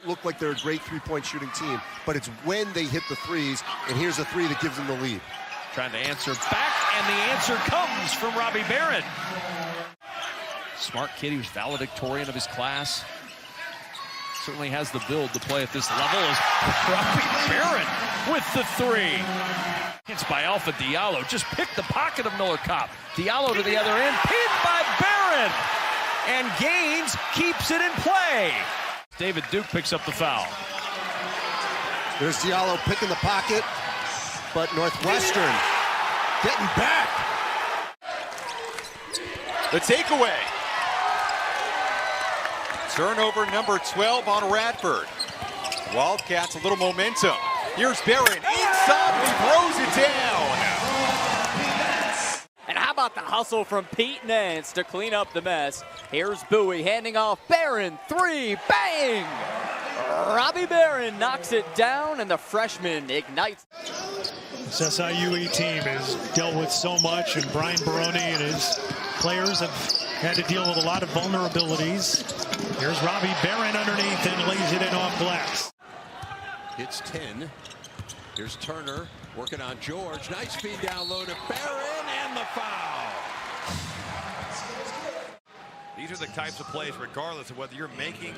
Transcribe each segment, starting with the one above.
look like they're a great three-point shooting team, but it's when they hit the threes, and here's a three that gives them the lead. Trying to answer back, and the answer comes from Robbie Beran. Smart kid, he was valedictorian of his class. Certainly has the build to play at this level as Robbie Beran with the three. It's by Alpha Diallo, just picked the pocket of Miller Kopp. Diallo to the other end, pinned by Beran. And Gaines keeps it in play. David Duke picks up the foul. There's Diallo picking the pocket, but Northwestern getting back. The takeaway. Turnover number 12 on Radford. Wildcats a little momentum. Here's Beran inside, he throws it down. And how about the hustle from Pete Nance to clean up the mess? Here's Bowie handing off Beran, three, bang! Robbie Beran knocks it down, and the freshman ignites. This SIU team has dealt with so much, and Brian Baroni and his players have had to deal with a lot of vulnerabilities. Here's Robbie Beran underneath and lays it in off glass. Hits 10. Here's Turner working on George. Nice feed down low to Beran, and the foul. These are the types of plays, regardless of whether you're making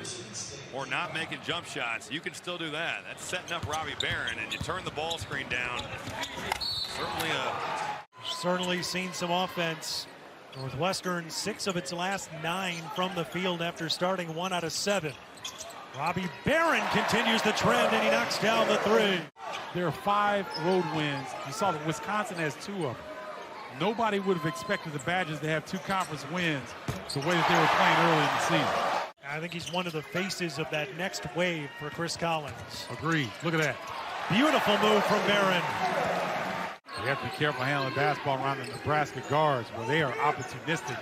or not making jump shots, you can still do that. That's setting up Robbie Beran, and you turn the ball screen down. Certainly seen some offense. Northwestern, 6 of its last 9 from the field after starting 1 out of 7. Robbie Beran continues the trend, and he knocks down the three. There are 5 road wins. You saw that Wisconsin has 2 of them. Nobody would have expected the Badgers to have 2 conference wins the way that they were playing early in the season. I think he's one of the faces of that next wave for Chris Collins. Agreed. Look at that. Beautiful move from Beran. You have to be careful handling basketball around the Nebraska guards where they are opportunistic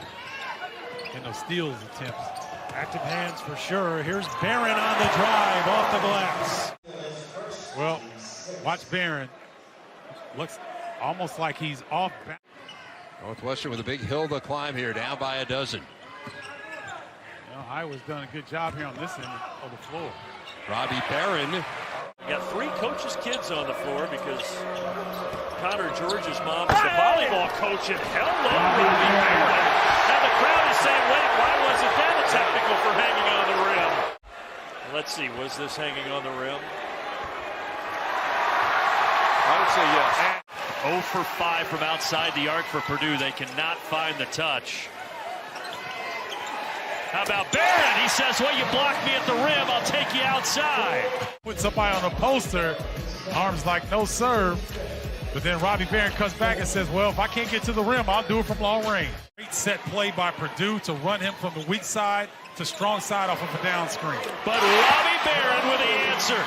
in those steals attempts. Active hands for sure. Here's Beran on the drive off the glass. Well, watch Beran. Looks almost like he's off. Northwestern with a big hill to climb here, down by a dozen. Iowa's done a good job here on this end of the floor. Robbie Beran. We got 3 coaches' kids on the floor because Connor George's mom is the volleyball coach, and hello, Robbie Beran. Now the crowd is saying, wait, why wasn't that a technical for hanging on the rim? Let's see, was this hanging on the rim? I would say yes. 0 for 5 from outside the arc for Purdue. They cannot find the touch. How about Beran? He says, well, you blocked me at the rim. I'll take you outside. Put somebody on a poster, arms like no serve. But then Robbie Beran comes back and says, well, if I can't get to the rim, I'll do it from long range. Great set play by Purdue to run him from the weak side to strong side off of a down screen. But Robbie Beran with the answer.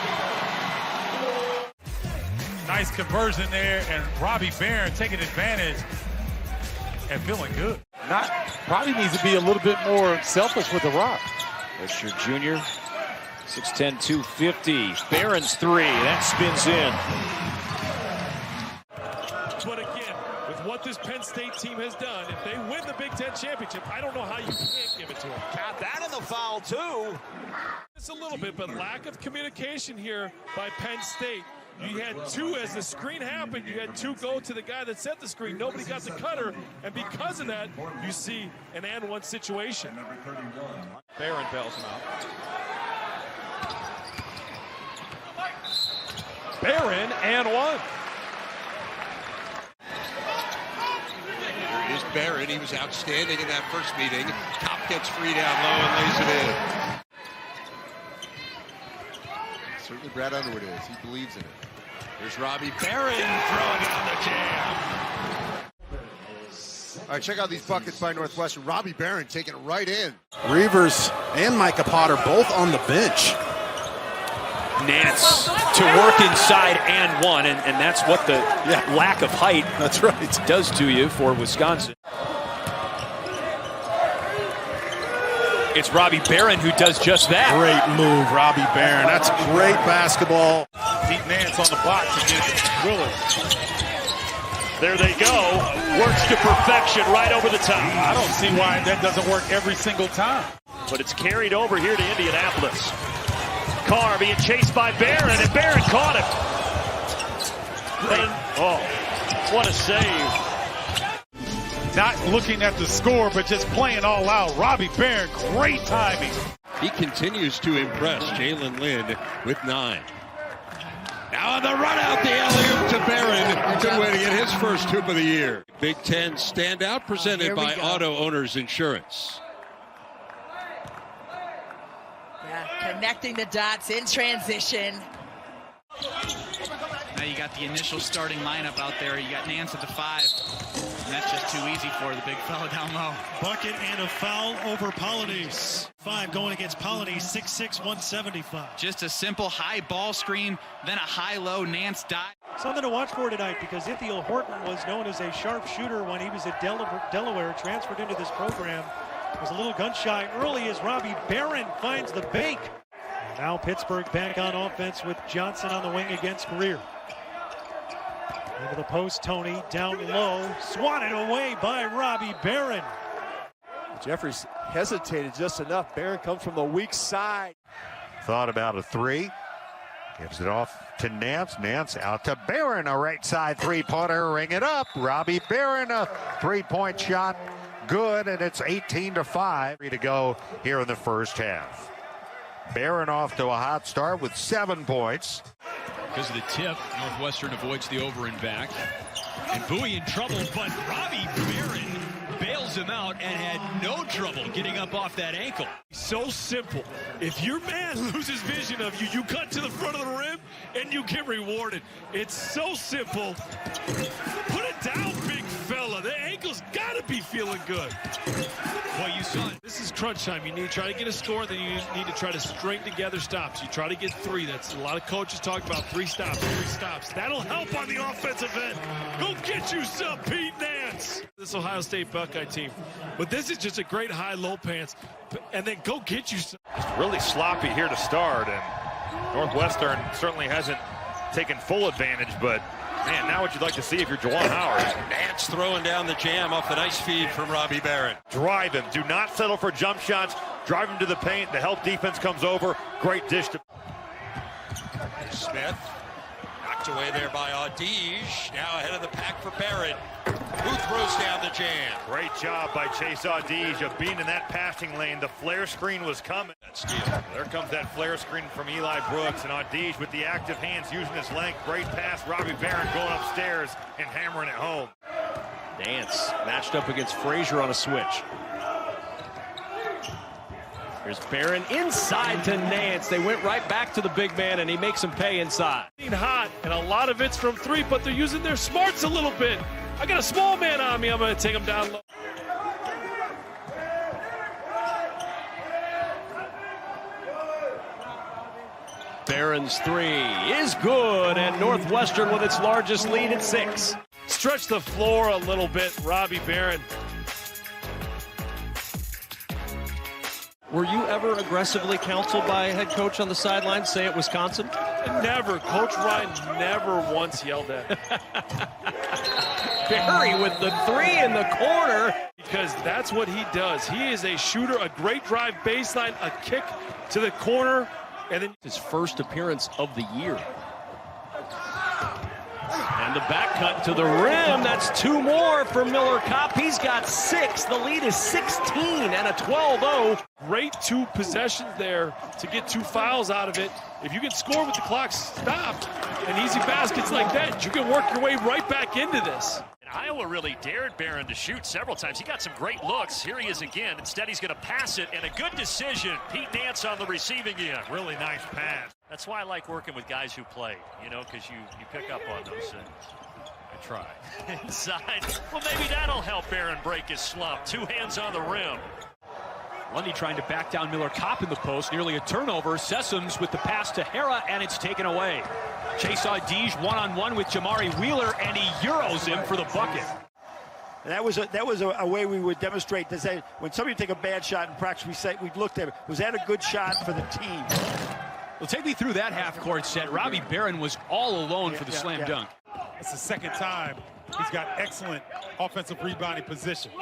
Nice conversion there, and Robbie Beran taking advantage and feeling good. Probably needs to be a little bit more selfish with the rock. That's your junior, 6'10", 250. Beran's three, that spins in. But again, with what this Penn State team has done, if they win the Big Ten championship, I don't know how you can't give it to them. Got that in the foul, too. It's a little bit, but lack of communication here by Penn State. You had 2 as the screen happened. You had 2 go to the guy that set the screen. Nobody got the cutter, and because of that, you see an and-1 situation. Beran bails him out. Beran and 1. Here's Beran. He was outstanding in that first meeting. Kopp gets free down low and lays it in. Certainly Brad Underwood is. He believes in it. Here's Robbie Beran throwing on the jam. All right, check out these buckets by Northwestern. Robbie Beran taking it right in. Reavers and Micah Potter both on the bench. Nance to work inside and 1, and that's what the lack of height does to you for Wisconsin. It's Robbie Beran who does just that. Great move, Robbie Beran. That's great basketball. Pete Nance on the block to get Willard. There they go. Works to perfection right over the top. I don't see why that doesn't work every single time. But it's carried over here to Indianapolis. Carr being chased by Beran, and Beran caught him. What a save. Not looking at the score, but just playing all out. Robbie Beran, great timing. He continues to impress. Jalen Lynn with 9. Now on the run out, the alley-oop to Beran. Good way to get his first hoop of the year. Big Ten standout presented by Auto Owners Insurance. Yeah, connecting the dots in transition. Now you got the initial starting lineup out there. You got Nance at the 5. And that's just too easy for the big fella down low. Bucket and a foul over Polonese. 5 going against Polonese, 6'6", 175. Just a simple high ball screen, then a high-low Nance dive. Something to watch for tonight because Ithiel Horton was known as a sharp shooter when he was at Delaware, transferred into this program. Was a little gun shy early as Robbie Beran finds the bank. Now Pittsburgh back on offense with Johnson on the wing against Greer. Into the post, Tony down low, swatted away by Robbie Beran. Jeffries hesitated just enough. Beran comes from the weak side. Thought about a 3. Gives it off to Nance. Nance out to Beran, a right side three-pointer. Ring it up. Robbie Beran, a three-point shot. Good, and it's 18-5. 3 to go here in the first half. Beran off to a hot start with 7 points. Because of the tip, Northwestern avoids the over and back. And Bowie in trouble, but Robbie Beran bails him out and had no trouble getting up off that ankle. So simple. If your man loses vision of you, you cut to the front of the rim and you get rewarded. It's so simple. Put it down, big fella. The ankle's got to be feeling good. Well, you saw it. This is crunch time. You need to try to get a score, then you need to try to string together stops. You try to get 3. That's a lot of coaches talk about 3 stops, 3 stops. That'll help on the offensive end. Go get you some Pete Nance. This Ohio State Buckeye team. But this is just a great high-low pants. And then go get you some. It's really sloppy here to start, and Northwestern certainly hasn't taken full advantage, but man, now what you'd like to see if you're Juwan Howard. Nance throwing down the jam off the nice feed from Robbie Beran. Drive him. Do not settle for jump shots. Drive him to the paint. The help defense comes over. Great dish to Smith. Knocked away there by Audige. Now ahead of the pack for Beran. Who throws down the jam? Great job by Chase Audige of being in that passing lane. The flare screen was coming. That steal. There comes that flare screen from Eli Brooks, and Audige with the active hands using his length. Great pass. Robbie Beran going upstairs and hammering it home. Nance matched up against Frazier on a switch. Here's Beran inside to Nance. They went right back to the big man, and he makes him pay inside. Hot, and a lot of it's from 3, but they're using their smarts a little bit. I got a small man on me. I'm going to take him down low. Beran's 3 is good, and Northwestern with its largest lead at 6. Stretch the floor a little bit, Robbie Beran. Were you ever aggressively counseled by a head coach on the sideline, say at Wisconsin? Never. Coach Ryan never once yelled at me. Barry with the 3 in the corner. Because that's what he does. He is a shooter, a great drive baseline, a kick to the corner, and then his first appearance of the year. And the back cut to the rim. That's 2 more for Miller Kopp. He's got 6. The lead is 16 and a 12-0. Great 2 possessions there to get 2 fouls out of it. If you can score with the clock stopped and easy baskets like that, you can work your way right back into this. Iowa really dared Beran to shoot several times. He got some great looks. Here he is again. Instead, he's going to pass it, and a good decision. Pete Nance on the receiving end. Really nice pass. That's why I like working with guys who play, you know, because you pick up on those things. I try. Inside. Well, maybe that'll help Beran break his slump. 2 hands on the rim. Lundy trying to back down Miller Kopp in the post. Nearly a turnover. Sessoms with the pass to Hara, and it's taken away. Chase Audige one-on-one with Jamari Wheeler, and he Euros him for the bucket. And that was a way we would demonstrate to say when somebody take a bad shot in practice, we looked at it. Was that a good shot for the team? Well, take me through that half-court set. Robbie Beran was all alone for the slam dunk. It's the second time he's got excellent offensive rebounding position.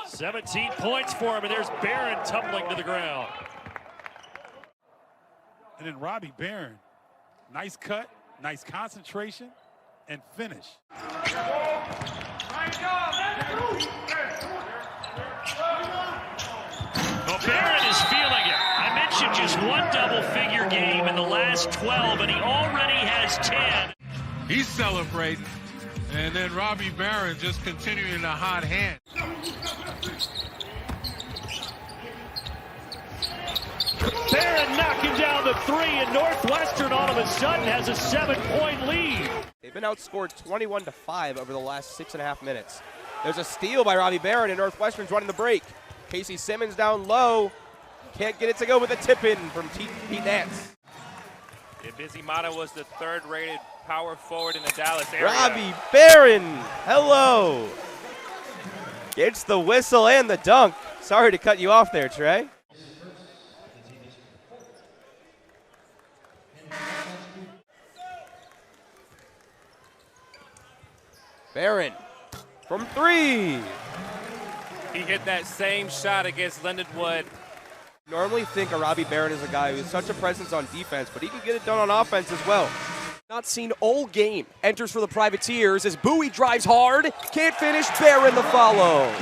17 points for him, and there's Beran tumbling to the ground. And then Robbie Beran, nice cut, nice concentration, and finish. Well, Beran is feeling it. I mentioned just one double-figure game in the last 12, and he already has 10. He's celebrating, and then Robbie Beran just continuing the hot hand. Beran knocking down the three, and Northwestern all of a sudden has a 7-point lead. They've been outscored 21-5 over the last 6.5 minutes. There's a steal by Robbie Beran, and Northwestern's running the break. Casey Simmons down low. Can't get it to go with a tip-in from Pete Nance. Yeah, Busy Mata was the third-rated power forward in the Dallas area. Robbie Beran, hello. Gets the whistle and the dunk. Sorry to cut you off there, Trey. Beran from three. He hit that same shot against Lindenwood. Normally think of Robbie Beran as a guy who has such a presence on defense, but he can get it done on offense as well. Not seen all game. Enters for the Privateers as Bowie drives hard. Can't finish. Beran the follow.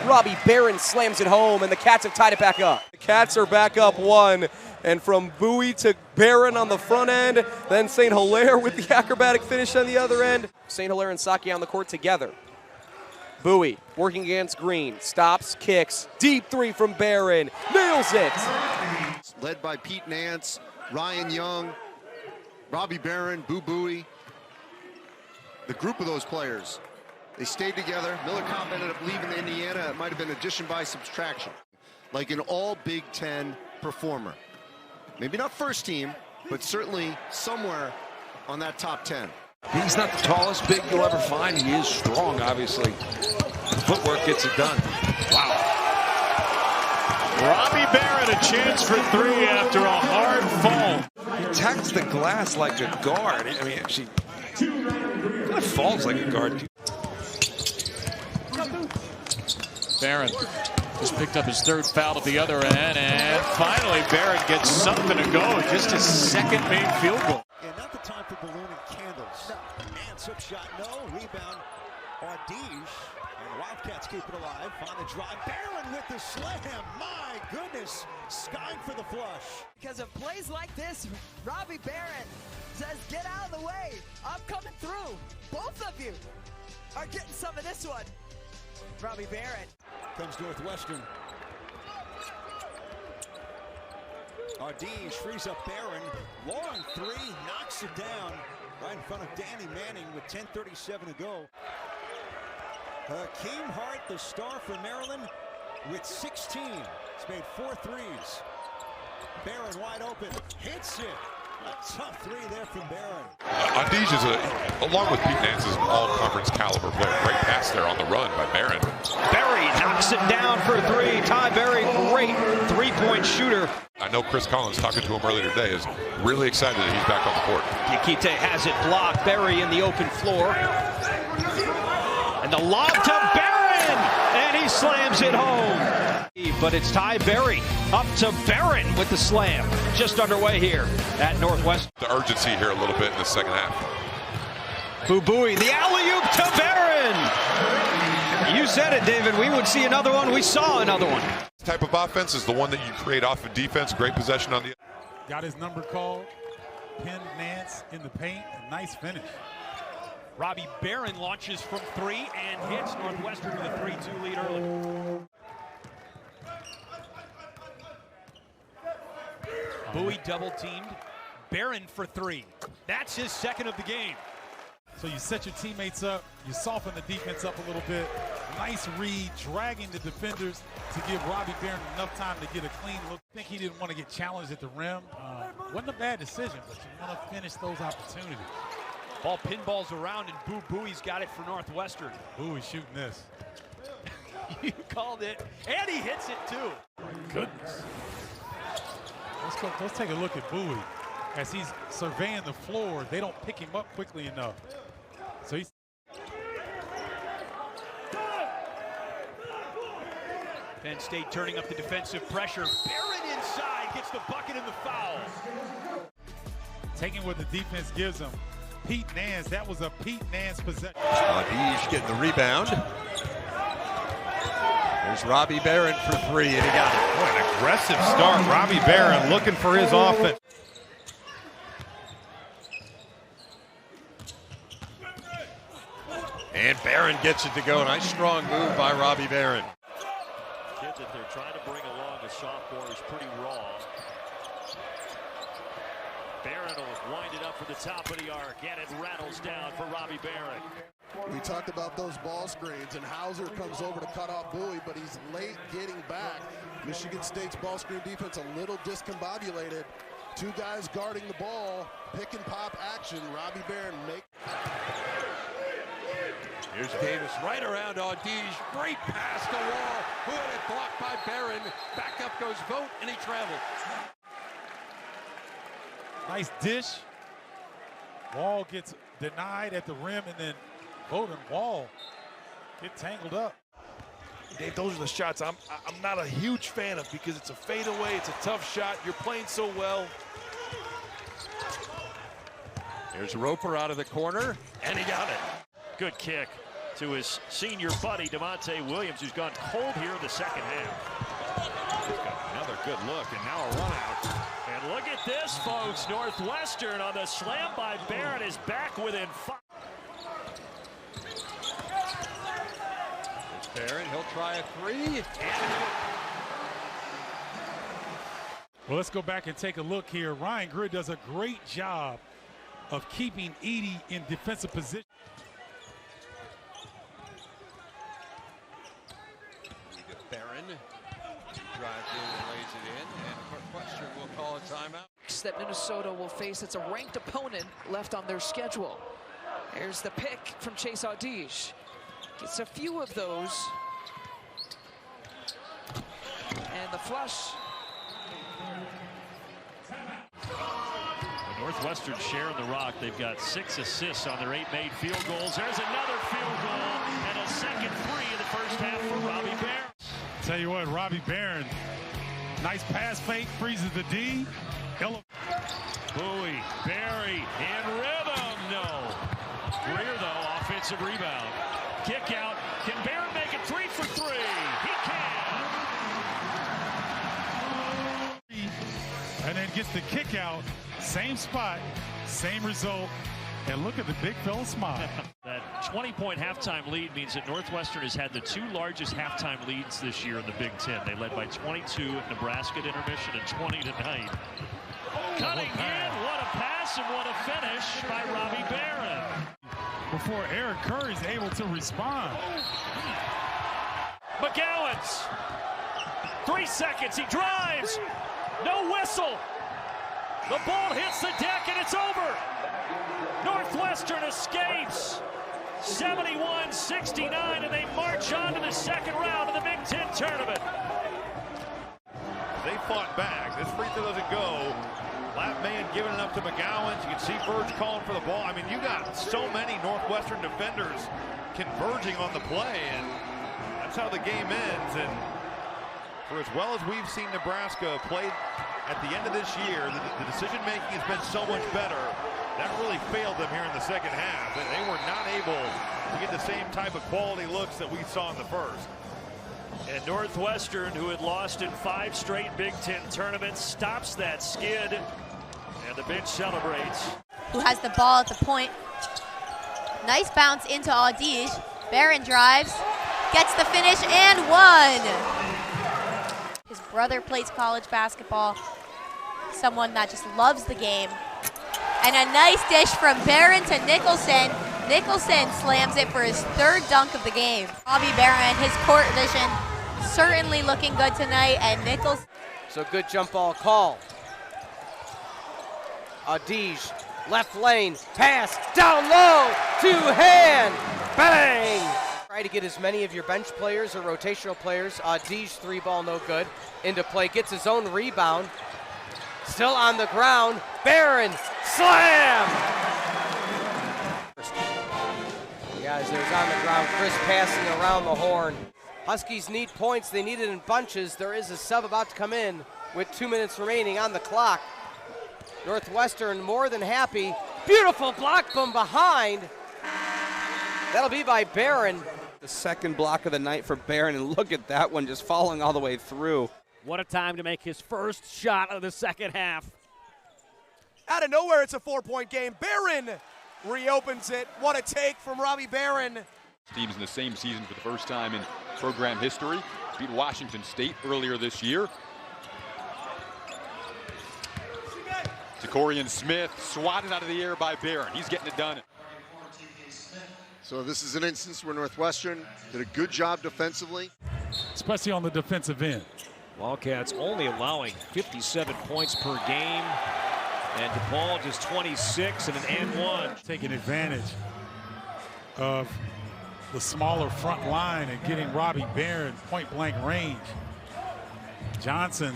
Robbie Beran slams it home, and the Cats have tied it back up. The Cats are back up one, and from Bowie to Beran on the front end, then St. Hilaire with the acrobatic finish on the other end. St. Hilaire and Saki on the court together. Bowie working against Green, stops, kicks, deep three from Beran, nails it. Led by Pete Nance, Ryan Young, Robbie Beran, Boo Bowie. The group of those players, they stayed together. Miller Kopp ended up leaving Indiana. It might have been addition by subtraction. Like an all Big Ten performer. Maybe not first team, but certainly somewhere on that top 10. He's not the tallest big you'll ever find. He is strong, obviously. Footwork gets it done. Wow. Robbie Beran a chance for three after a hard fall. He attacks the glass like a guard. I mean, actually, kind of falls like a guard. Beran just picked up his third foul at the other end, and finally Beran gets something to go. Just his second main field goal. Yeah, not the time for balloon and candles. Nance hook shot, no. Rebound, Ardige. And the Wildcats keep it alive. On the drive, Beran with the slam. My goodness, skying for the flush. Because of plays like this, Robbie Beran says, get out of the way. I'm coming through. Both of you are getting some of this one. Robbie Beran. Comes Northwestern. Ardige frees up Beran. Long three, knocks it down right in front of Danny Manning with 10:37 to go. Hakeem Hart, the star for Maryland, with 16. He's made 4 threes. Beran wide open, hits it. A tough three there from Beran. Ardige is, along with Pete Nance, is an all-conference caliber player. Great pass there on the run by Beran. Berry knocks it down for three. Ty Berry, great three-point shooter. I know Chris Collins, talking to him earlier today, is really excited that he's back on the court. Diakite has it blocked. Berry in the open floor. And the lob to Beran, and he slams it home. But it's Ty Berry up to Beran with the slam. Just underway here at Northwestern. The urgency here a little bit in the second half. Bowie, the alley-oop to Beran. You said it, David. We would see another one. We saw another one. This type of offense is the one that you create off of defense. Great possession on the. Got his number called. Penn Nance in the paint. A nice finish. Robbie Beran launches from three and hits Northwestern with a 3-2 lead early. Bowie double-teamed. Beran for three. That's his second of the game. So you set your teammates up, you soften the defense up a little bit. Nice read, dragging the defenders to give Robbie Beran enough time to get a clean look. I think he didn't want to get challenged at the rim. Wasn't a bad decision, but you want to finish those opportunities. Ball pinballs around, and Bowie's got it for Northwestern. Bowie shooting this. You called it, and he hits it too. Goodness. Let's take a look at Bowie. As he's surveying the floor, they don't pick him up quickly enough. So he's Penn State turning up the defensive pressure. Beran inside, gets the bucket and the foul. taking what the defense gives them. Pete Nance, that was a Pete Nance possession. Adish getting the rebound. There's Robbie Beran for three, and he got it. Boy, an aggressive start. Robbie Beran looking for his offense. And Beran gets it to go. Nice strong move by Robbie Beran. Kid that they're trying to bring along, a sophomore, is pretty raw. Beran will wind it up for the top of the arc, and it rattles down for Robbie Beran. We talked about those ball screens, and Hauser comes over to cut off Bowie, but he's late getting back. Michigan State's ball screen defense a little discombobulated. Two guys guarding the ball, pick and pop action. Robbie Beran make. Here's Davis right around Audige. Great pass to Wall. Who had it blocked by Beran. Back up goes Vogt, and he traveled. Nice dish. Wall gets denied at the rim, and then Vogt and Wall get tangled up. Dave, those are the shots I'm not a huge fan of because it's a fadeaway, it's a tough shot. You're playing so well. Here's Roper out of the corner, and he got it. Good kick to his senior buddy, Devontae Williams, who's gone cold here in the second half. He's got another good look, and now a run out. And look at this, folks. Northwestern on the slam by Beran is back within 5. Beran, he'll try a three. Well, let's go back and take a look here. Ryan Greer does a great job of keeping Edey in defensive position. Beran drives in and lays it in, and Northwestern will call a timeout. That Minnesota will face. It's a ranked opponent left on their schedule. There's the pick from Chase Audige. Gets a few of those. And the flush. The Northwestern sharing the rock. They've got 6 assists on their 8 made field goals. There's another field goal and a second free in the first half for Robbie Beran. Tell you what, Robbie Beran, nice pass fake, freezes the D. Bowie, Barry, in rhythm, no. Greer, though, offensive rebound. Kick out. Can Beran make it 3 for 3? He can. And then gets the kick out. Same spot, same result. And look at the big fella smile. That 20-point halftime lead means that Northwestern has had the 2 largest halftime leads this year in the Big Ten. They led by 22 at Nebraska at intermission and 20 tonight. Cutting in, what a pass and what a finish by Robbie Beran. Before Eric Curry's able to respond. McGowan's 3 seconds, he drives, no whistle. The ball hits the deck and it's over. Northwestern escapes 71-69, and they march on to the second round of the Big Ten tournament. They fought back. This free throw doesn't go. Lap man giving it up to McGowan. You can see Verge calling for the ball. I mean, you got so many Northwestern defenders converging on the play, and that's how the game ends. And for as well as we've seen Nebraska play at the end of this year, the decision-making has been so much better. That really failed them here in the second half. They were not able to get the same type of quality looks that we saw in the first. And Northwestern, who had lost in 5 straight Big Ten tournaments, stops that skid, and the bench celebrates. Who has the ball at the point. Nice bounce into Audige. Beran drives, gets the finish, and one. His brother plays college basketball. Someone that just loves the game. And a nice dish from Beran to Nicholson. Nicholson slams it for his 3rd dunk of the game. Robbie Beran, his court vision, certainly looking good tonight, and Nicholson. So good jump ball call. Audige, left lane, pass, down low, 2-hand, bang! Try to get as many of your bench players or rotational players. Audige, 3-ball, no good. Into play, gets his own rebound. Still on the ground, Beran, slam! Guys, there's on the ground, Chris passing around the horn. Huskies need points, they need it in bunches. There is a sub about to come in with 2 minutes remaining on the clock. Northwestern more than happy. Beautiful block from behind. That'll be by Beran. The second block of the night for Beran, and look at that one just falling all the way through. What a time to make his first shot of the second half. Out of nowhere, it's a 4-point game. Beran reopens it. What a take from Robbie Beran. Teams in the same season for the first time in program history. Beat Washington State earlier this year. Decorian Smith swatted out of the air by Beran. He's getting it done. So this is an instance where Northwestern did a good job defensively. Especially on the defensive end. Wildcats only allowing 57 points per game. And DePaul just 26 and an and one. Taking advantage of the smaller front line and getting Robbie Beran point-blank range. Johnson.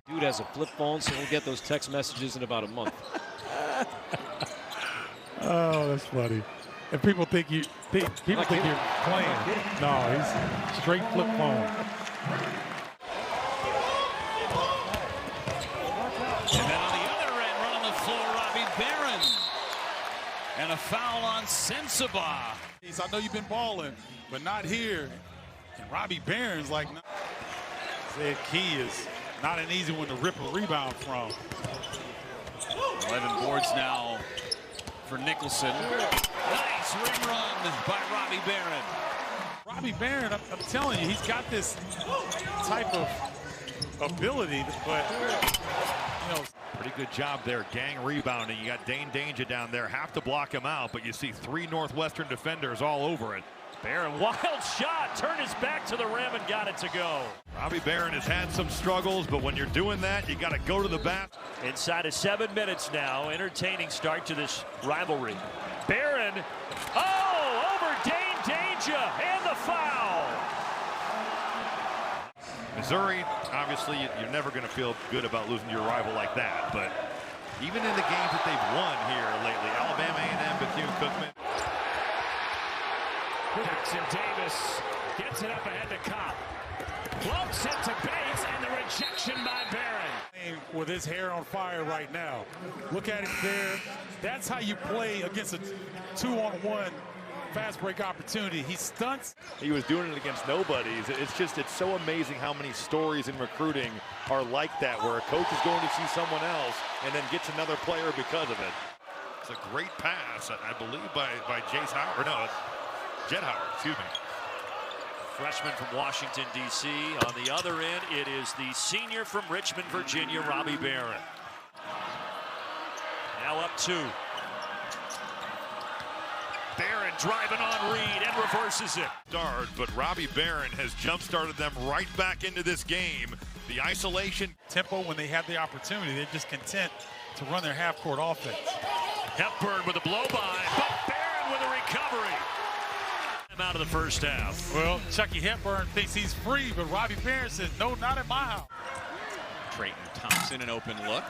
Dude has a flip phone, so we'll get those text messages in about a month. Oh, that's funny. And people think you're playing. No, he's straight flip phone. And then on the other end, run on the floor, Robbie Beran. And a foul on Sensabaugh. I know you've been balling, but not here. And Robbie Beran's like, no. Said Key is not an easy one to rip a rebound from. 11 boards now for Nicholson. Nice rim run by Robbie Beran. Robbie Beran, I'm telling you, he's got this type of ability, but, you know. Pretty good job there, gang rebounding. You got Dane Danger down there, have to block him out, but you see 3 Northwestern defenders all over it. Beran, wild shot, turned his back to the rim and got it to go. Robbie Beran has had some struggles, but when you're doing that, you got to go to the bat. Inside of 7 minutes now, entertaining start to this rivalry. Beran, over Dane Danger, and the foul. Missouri, obviously, you're never going to feel good about losing to your rival like that, but even in the games that they've won here lately, Alabama, A&M, Bethune-Cookman. And Davis gets it up ahead to Kopp. Floats it to Bates, and the rejection by Beran. With his hair on fire right now. Look at it there. That's how you play against a 2-on-1 fast break opportunity. He stunts. He was doing it against nobodies. It's so amazing how many stories in recruiting are like that, where a coach is going to see someone else and then gets another player because of it. It's a great pass, I believe, by Jace Howard. No, Jet Howard, excuse me. Freshman from Washington, D.C. On the other end, it is the senior from Richmond, Virginia, Robbie Beran. Now up 2. Beran driving on Reed and reverses it. But Robbie Beran has jump-started them right back into this game. The isolation. Tempo when they have the opportunity, they're just content to run their half-court offense. Hepburn with a blow-by, but Beran with a recovery. Out of the first half. Well, Chucky Hepburn thinks he's free, but Robbie Beran says, no, not at my house. Trayton Thompson, an open look.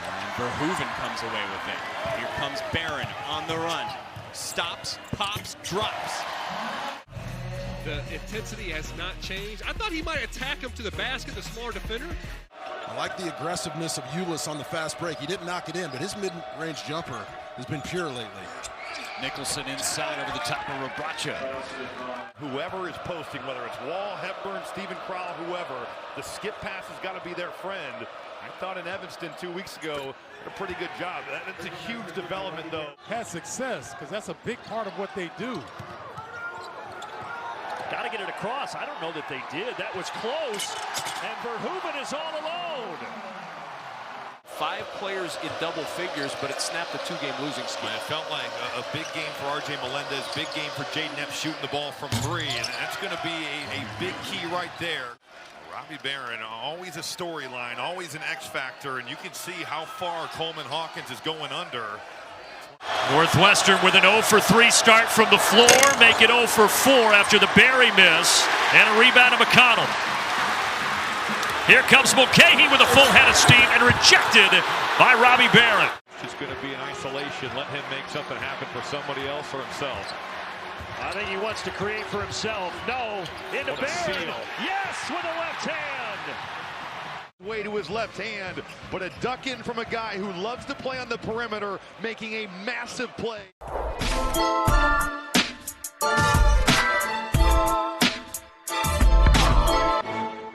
And Verhoeven comes away with it. Here comes Beran on the run. Stops, pops, drops. The intensity has not changed. I thought he might attack him to the basket, the smaller defender. I like the aggressiveness of Ulis on the fast break. He didn't knock it in, but his mid-range jumper has been pure lately. Nicholson inside over the top of Robracha. Whoever is posting, whether it's Wall, Hepburn, Stephen Crowell, whoever, the skip pass has got to be their friend. I thought in Evanston 2 weeks ago, a pretty good job. That's a huge development, though. Had success, because that's a big part of what they do. Got to get it across. I don't know that they did. That was close, and Verhoeven is all alone. 5 players in double figures, but it snapped the 2-game losing streak. It felt like a big game for R.J. Melendez, big game for Jaden Epps shooting the ball from 3, and that's going to be a big key right there. Robbie Beran, always a storyline, always an X factor, and you can see how far Coleman Hawkins is going under. Northwestern with an 0 for 3 start from the floor, make it 0 for 4 after the Berry miss, and a rebound of McConnell. Here comes Mulcahy with a full head of steam and rejected by Robbie Beran. It's going to be an isolation. Let him make something happen for somebody else or himself. I think he wants to create for himself. No, into Beran. Yes, with a left hand. Way to his left hand, but a duck in from a guy who loves to play on the perimeter, making a massive play.